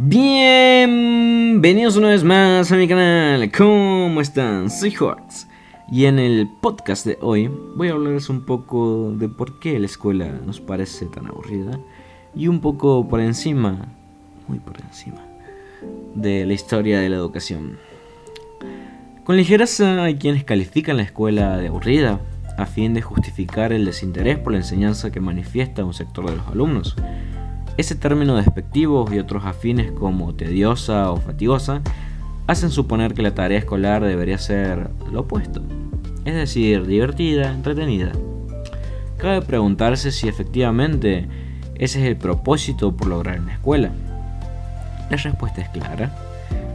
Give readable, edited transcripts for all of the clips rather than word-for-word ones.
Bienvenidos una vez más a mi canal. ¿Cómo están? Soy Hortz. Y en el podcast de hoy voy a hablarles un poco de por qué la escuela nos parece tan aburrida y un poco por encima, muy por encima, de la historia de la educación. Con ligereza hay quienes califican la escuela de aburrida a fin de justificar el desinterés por la enseñanza que manifiesta un sector de los alumnos. Ese término despectivo y otros afines como tediosa o fatigosa hacen suponer que la tarea escolar debería ser lo opuesto, es decir, divertida, entretenida. Cabe preguntarse si efectivamente ese es el propósito por lograr en la escuela. La respuesta es clara.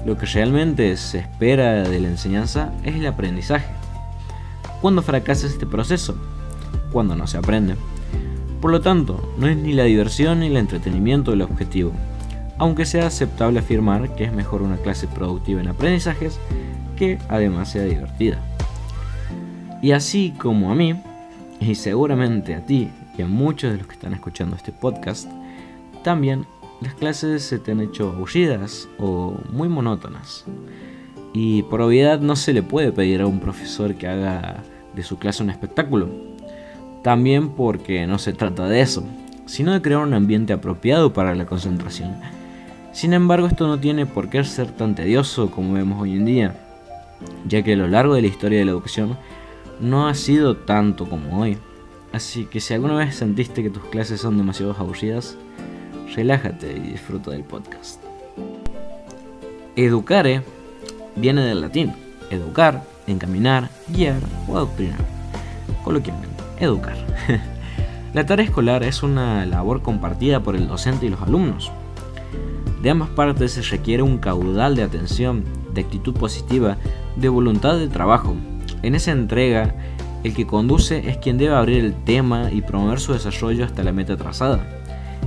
Lo que realmente se espera de la enseñanza es el aprendizaje. ¿Cuándo fracasa este proceso? Cuando no se aprende. Por lo tanto, no es ni la diversión ni el entretenimiento el objetivo, aunque sea aceptable afirmar que es mejor una clase productiva en aprendizajes que además sea divertida. Y así como a mí, y seguramente a ti y a muchos de los que están escuchando este podcast, también las clases se te han hecho aburridas o muy monótonas. Y por obviedad no se le puede pedir a un profesor que haga de su clase un espectáculo. También porque no se trata de eso, sino de crear un ambiente apropiado para la concentración. Sin embargo, esto no tiene por qué ser tan tedioso como vemos hoy en día, ya que a lo largo de la historia de la educación no ha sido tanto como hoy. Así que si alguna vez sentiste que tus clases son demasiado aburridas, relájate y disfruta del podcast. Educare viene del latín, educar, encaminar, guiar o adoctrinar, coloquialmente. Educar. La tarea escolar es una labor compartida por el docente y los alumnos. De ambas partes se requiere un caudal de atención, de actitud positiva, de voluntad de trabajo. En esa entrega, el que conduce es quien debe abrir el tema y promover su desarrollo hasta la meta trazada.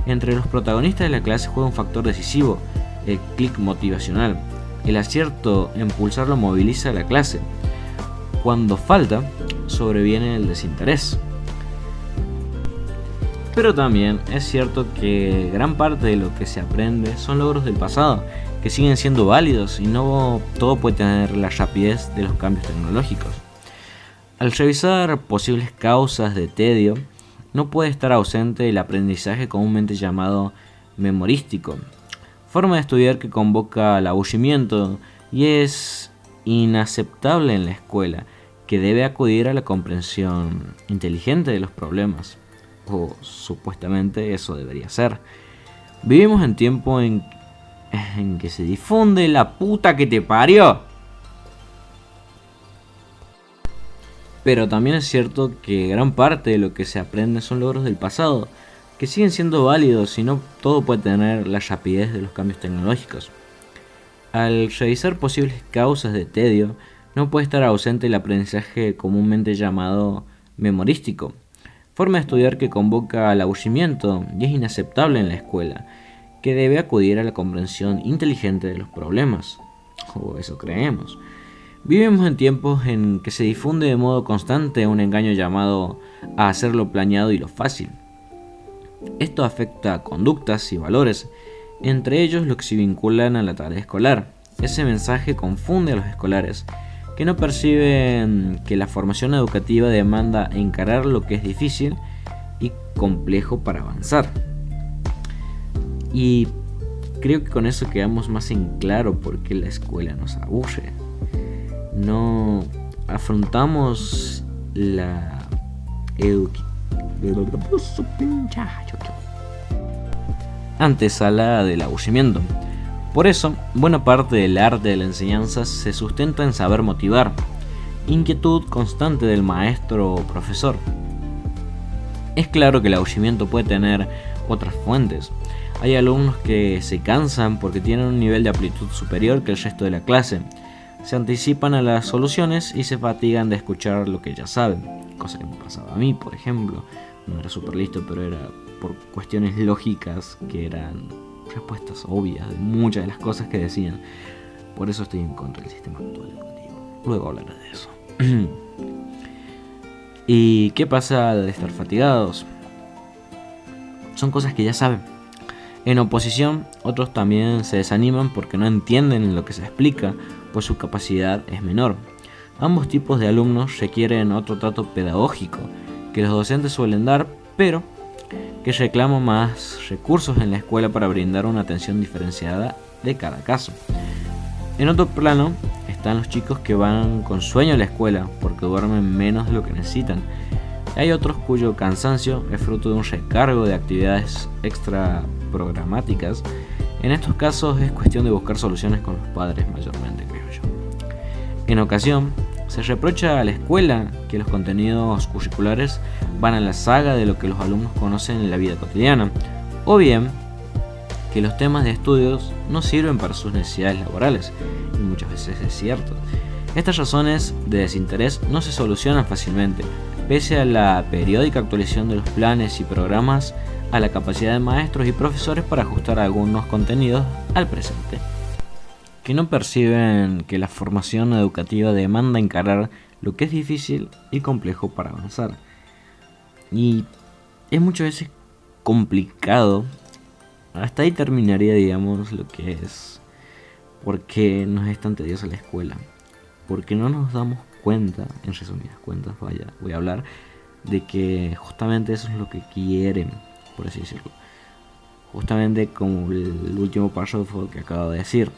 Entre los protagonistas de la clase juega un factor decisivo, el clic motivacional. El acierto en pulsarlo moviliza a la clase. Cuando falta, sobreviene el desinterés. Pero también es cierto que gran parte de lo que se aprende son logros del pasado, que siguen siendo válidos y no todo puede tener la rapidez de los cambios tecnológicos. Al revisar posibles causas de tedio, no puede estar ausente el aprendizaje comúnmente llamado memorístico, forma de estudiar que convoca al aburrimiento y es inaceptable en la escuela, que debe acudir a la comprensión inteligente de los problemas, o supuestamente eso debería ser. Vivimos en tiempo en que se difunde la puta que te parió. Pero también es cierto que gran parte de lo que se aprende son logros del pasado, que siguen siendo válidos y no todo puede tener la rapidez de los cambios tecnológicos. Al revisar posibles causas de tedio, no puede estar ausente el aprendizaje comúnmente llamado memorístico, forma de estudiar que convoca al aburrimiento y es inaceptable en la escuela, que debe acudir a la comprensión inteligente de los problemas, o eso creemos. Vivimos en tiempos en que se difunde de modo constante un engaño llamado a hacer lo planeado y lo fácil. Esto afecta a conductas y valores, entre ellos los que se vinculan a la tarea escolar. Ese mensaje confunde a los escolares, que no perciben que la formación educativa demanda encarar lo que es difícil y complejo para avanzar. Y creo que con eso quedamos más en claro por qué la escuela nos aburre. No afrontamos la antesala del aburrimiento. Por eso, buena parte del arte de la enseñanza se sustenta en saber motivar, inquietud constante del maestro o profesor. Es claro que el aburrimiento puede tener otras fuentes. Hay alumnos que se cansan porque tienen un nivel de aptitud superior que el resto de la clase, se anticipan a las soluciones y se fatigan de escuchar lo que ya saben, cosa que me pasaba a mí, por ejemplo. No era súper listo, pero era por cuestiones lógicas que eran respuestas obvias de muchas de las cosas que decían. Por eso estoy en contra del sistema actual educativo. Luego hablaré de eso. ¿Y qué pasa de estar fatigados? Son cosas que ya saben. En oposición, otros también se desaniman porque no entienden lo que se explica, pues su capacidad es menor. Ambos tipos de alumnos requieren otro trato pedagógico que los docentes suelen dar, pero que reclama más recursos en la escuela para brindar una atención diferenciada de cada caso. En otro plano están los chicos que van con sueño a la escuela porque duermen menos de lo que necesitan. Hay otros cuyo cansancio es fruto de un recargo de actividades extra programáticas. En estos casos es cuestión de buscar soluciones con los padres mayormente, creo yo. En ocasión, se reprocha a la escuela que los contenidos curriculares van a la saga de lo que los alumnos conocen en la vida cotidiana, o bien que los temas de estudios no sirven para sus necesidades laborales, y muchas veces es cierto. Estas razones de desinterés no se solucionan fácilmente, pese a la periódica actualización de los planes y programas, a la capacidad de maestros y profesores para ajustar algunos contenidos al presente, que no perciben que la formación educativa demanda encarar lo que es difícil y complejo para avanzar. Y es muchas veces complicado. Hasta ahí terminaría, digamos, lo que es por qué nos es tan tediosa la escuela. Porque no nos damos cuenta, en resumidas cuentas, voy a hablar, de que justamente eso es lo que quieren, por así decirlo. Justamente como el último párrafo que acabo de decir.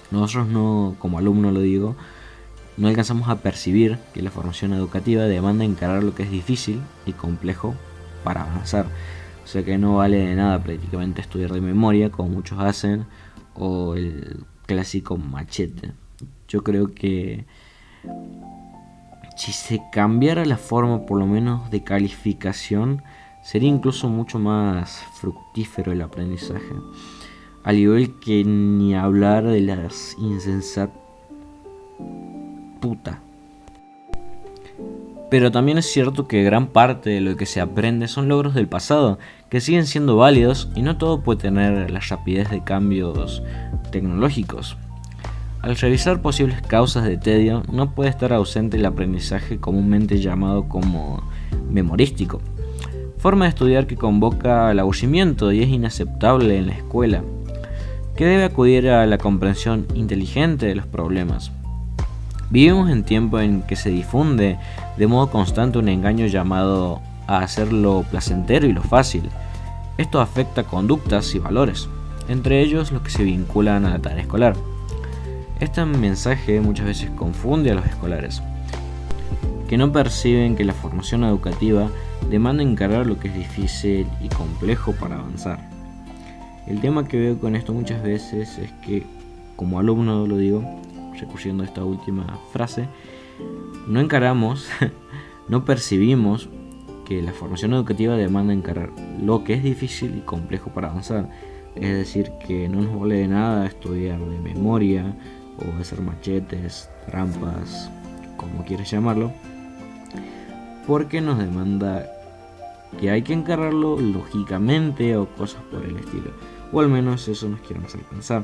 Nosotros no, como alumno lo digo, no alcanzamos a percibir que la formación educativa demanda encarar lo que es difícil y complejo para avanzar. O sea que no vale de nada prácticamente estudiar de memoria, como muchos hacen, o el clásico machete. Yo creo que si se cambiara la forma por lo menos de calificación, sería incluso mucho más fructífero el aprendizaje. Al igual que ni hablar de las insensatas puta. Pero también es cierto que gran parte de lo que se aprende son logros del pasado, que siguen siendo válidos y no todo puede tener la rapidez de cambios tecnológicos. Al revisar posibles causas de tedio, no puede estar ausente el aprendizaje comúnmente llamado como memorístico, forma de estudiar que convoca al aburrimiento y es inaceptable en la escuela, que debe acudir a la comprensión inteligente de los problemas. Vivimos en tiempo en que se difunde de modo constante un engaño llamado a hacer lo placentero y lo fácil. Esto afecta conductas y valores, entre ellos los que se vinculan a la tarea escolar. Este mensaje muchas veces confunde a los escolares, que no perciben que la formación educativa demanda encarar lo que es difícil y complejo para avanzar. El tema que veo con esto muchas veces es que, como alumno lo digo, recurriendo a esta última frase, no encaramos, no percibimos que la formación educativa demanda encarar lo que es difícil y complejo para avanzar. Es decir, que no nos vale de nada estudiar de memoria o hacer machetes, trampas, como quieras llamarlo, porque nos demanda que hay que encararlo lógicamente o cosas por el estilo, o al menos eso nos quieren hacer pensar.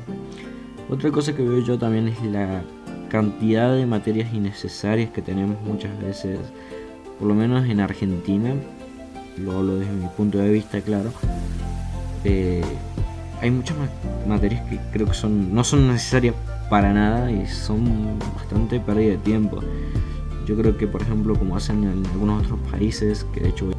Otra cosa que veo yo también es la cantidad de materias innecesarias que tenemos muchas veces, por lo menos en Argentina, lo hablo desde mi punto de vista, claro. Hay muchas materias que creo que no son necesarias para nada y son bastante pérdida de tiempo. Yo creo que, por ejemplo, como hacen en algunos otros países, que de hecho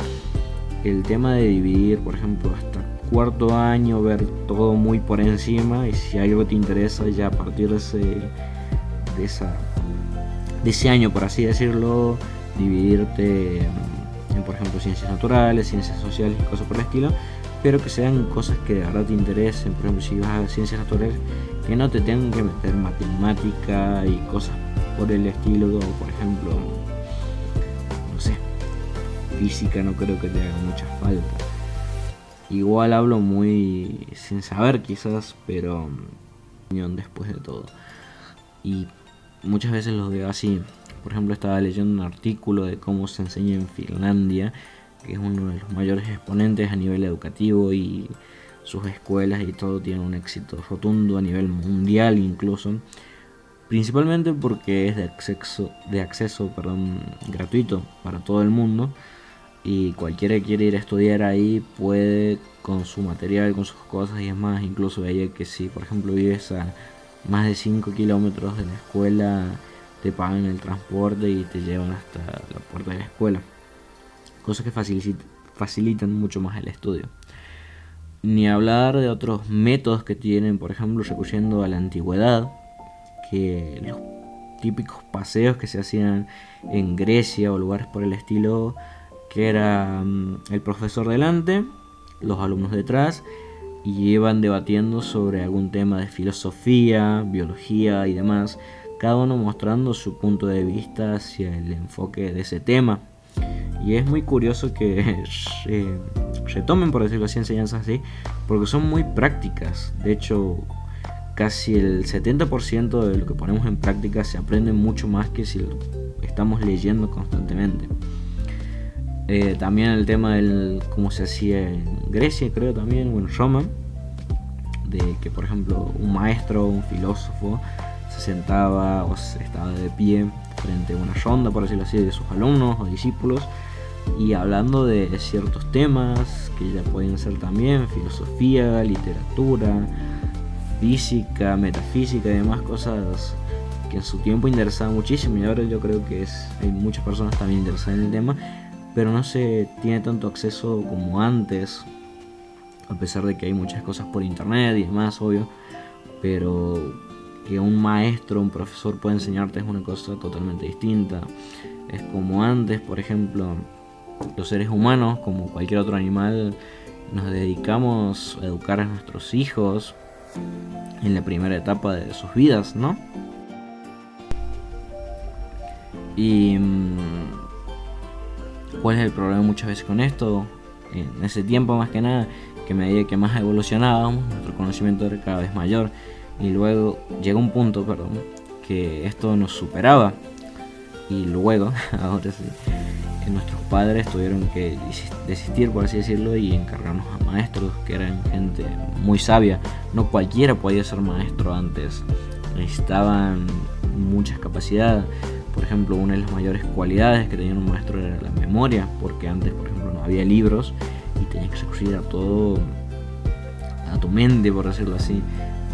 el tema de dividir, por ejemplo, hasta cuarto año, ver todo muy por encima, y si algo te interesa ya a partir de ese año, por así decirlo, dividirte en, por ejemplo, ciencias naturales, ciencias sociales y cosas por el estilo, pero que sean cosas que de verdad te interesen. Por ejemplo, si vas a ciencias naturales, que no te tengan que meter matemática y cosas por el estilo, o por ejemplo, no sé, física no creo que te haga mucha falta. Igual hablo muy sin saber quizás, pero después de todo. Y muchas veces los veo así. Por ejemplo, estaba leyendo un artículo de cómo se enseña en Finlandia, que es uno de los mayores exponentes a nivel educativo, y sus escuelas y todo tienen un éxito rotundo a nivel mundial incluso, principalmente porque es de acceso gratuito para todo el mundo. y cualquiera que quiera ir a estudiar ahí puede con su material, con sus cosas y demás. Incluso veía que si por ejemplo vives a más de 5 kilómetros de la escuela, te pagan el transporte y te llevan hasta la puerta de la escuela, cosas que facilitan mucho más el estudio. Ni hablar de otros métodos que tienen, por ejemplo recurriendo a la antigüedad, que los típicos paseos que se hacían en Grecia o lugares por el estilo, que era el profesor delante, los alumnos detrás, y iban debatiendo sobre algún tema de filosofía, biología y demás, cada uno mostrando su punto de vista hacia el enfoque de ese tema. Y es muy curioso que retomen, por decirlo así, enseñanzas así, porque son muy prácticas. De hecho, casi el 70% de lo que ponemos en práctica se aprende mucho más que si lo estamos leyendo constantemente. También el tema del cómo se hacía en Grecia, creo también, o en Roma, de que por ejemplo un maestro, un filósofo, se sentaba o estaba de pie frente a una ronda, por decirlo así, de sus alumnos o discípulos, y hablando de ciertos temas que ya pueden ser también filosofía, literatura, física, metafísica y demás cosas que en su tiempo interesaban muchísimo, y ahora yo creo que hay muchas personas también interesadas en el tema, pero no se tiene tanto acceso como antes, a pesar de que hay muchas cosas por internet y demás, obvio, pero que un maestro, un profesor pueda enseñarte es una cosa totalmente distinta. Es como antes, por ejemplo, los seres humanos, como cualquier otro animal, nos dedicamos a educar a nuestros hijos en la primera etapa de sus vidas, ¿no? Y ¿cuál es el problema muchas veces con esto? En ese tiempo, más que nada, que a medida que más evolucionábamos, nuestro conocimiento era cada vez mayor, y luego llega un punto, que esto nos superaba, y luego, ahora sí, nuestros padres tuvieron que desistir, por así decirlo, y encargarnos a maestros que eran gente muy sabia. No cualquiera podía ser maestro antes, necesitaban muchas capacidades. Por ejemplo, una de las mayores cualidades que tenía un maestro era la memoria, porque antes, por ejemplo, no había libros y tenías que recurrir a todo, a tu mente, por decirlo así.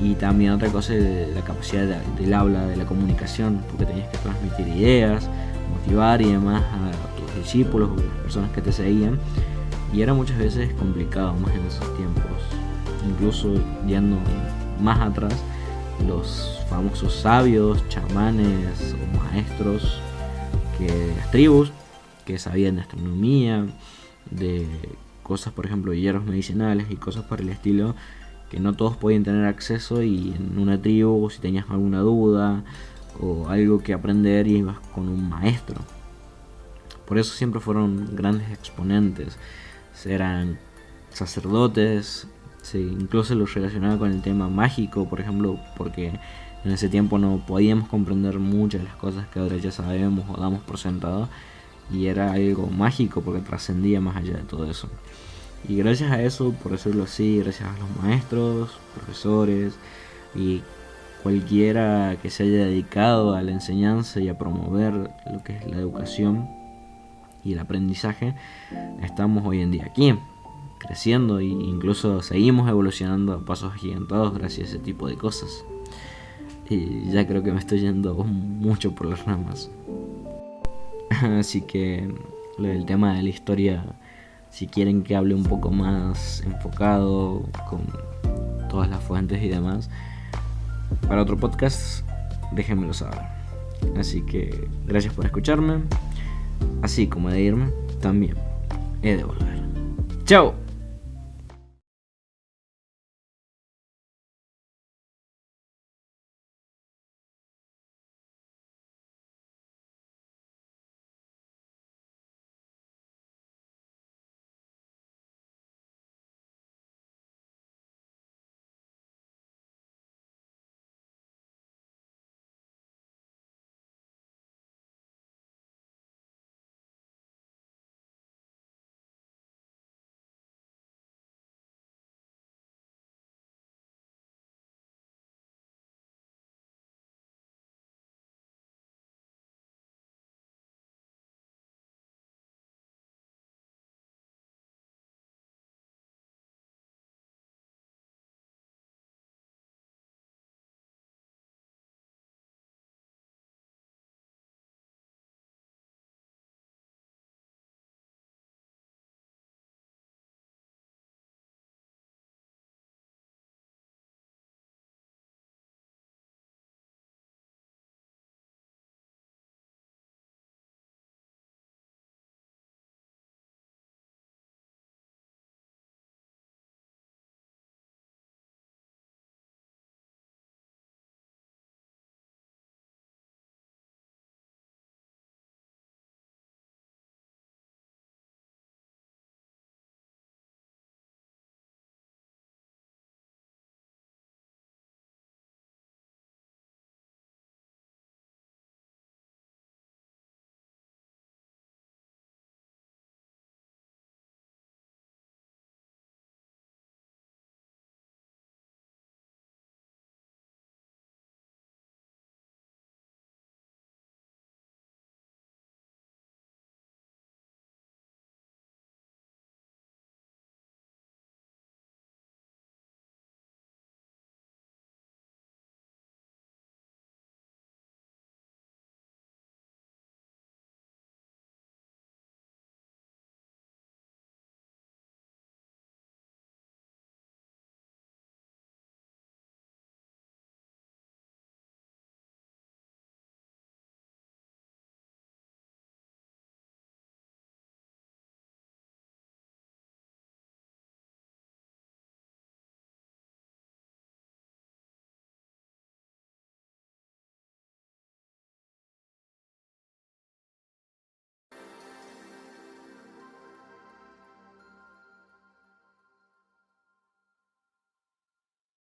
Y también otra cosa es la capacidad del habla, de la comunicación, porque tenías que transmitir ideas, motivar y demás a tus discípulos o a las personas que te seguían, y era muchas veces complicado más en esos tiempos. Incluso yendo más atrás, los famosos sabios, chamanes o maestros de las tribus que sabían de astronomía, de cosas, por ejemplo, hierbas medicinales y cosas por el estilo, que no todos podían tener acceso, y en una tribu, si tenías alguna duda o algo que aprender, ibas con un maestro. Por eso siempre fueron grandes exponentes, eran sacerdotes, incluso los relacionaba con el tema mágico, por ejemplo, porque en ese tiempo no podíamos comprender muchas de las cosas que ahora ya sabemos o damos por sentado, y era algo mágico porque trascendía más allá de todo eso. Y gracias a eso, por decirlo así, gracias a los maestros, profesores y cualquiera que se haya dedicado a la enseñanza y a promover lo que es la educación y el aprendizaje, estamos hoy en día aquí, creciendo, e incluso seguimos evolucionando a pasos agigantados gracias a ese tipo de cosas. Y ya creo que me estoy yendo mucho por las ramas. Así que el tema de la historia, si quieren que hable un poco más enfocado con todas las fuentes y demás, para otro podcast, déjenmelo saber. Así que gracias por escucharme. Así como he de irme, también he de volver. ¡Chao!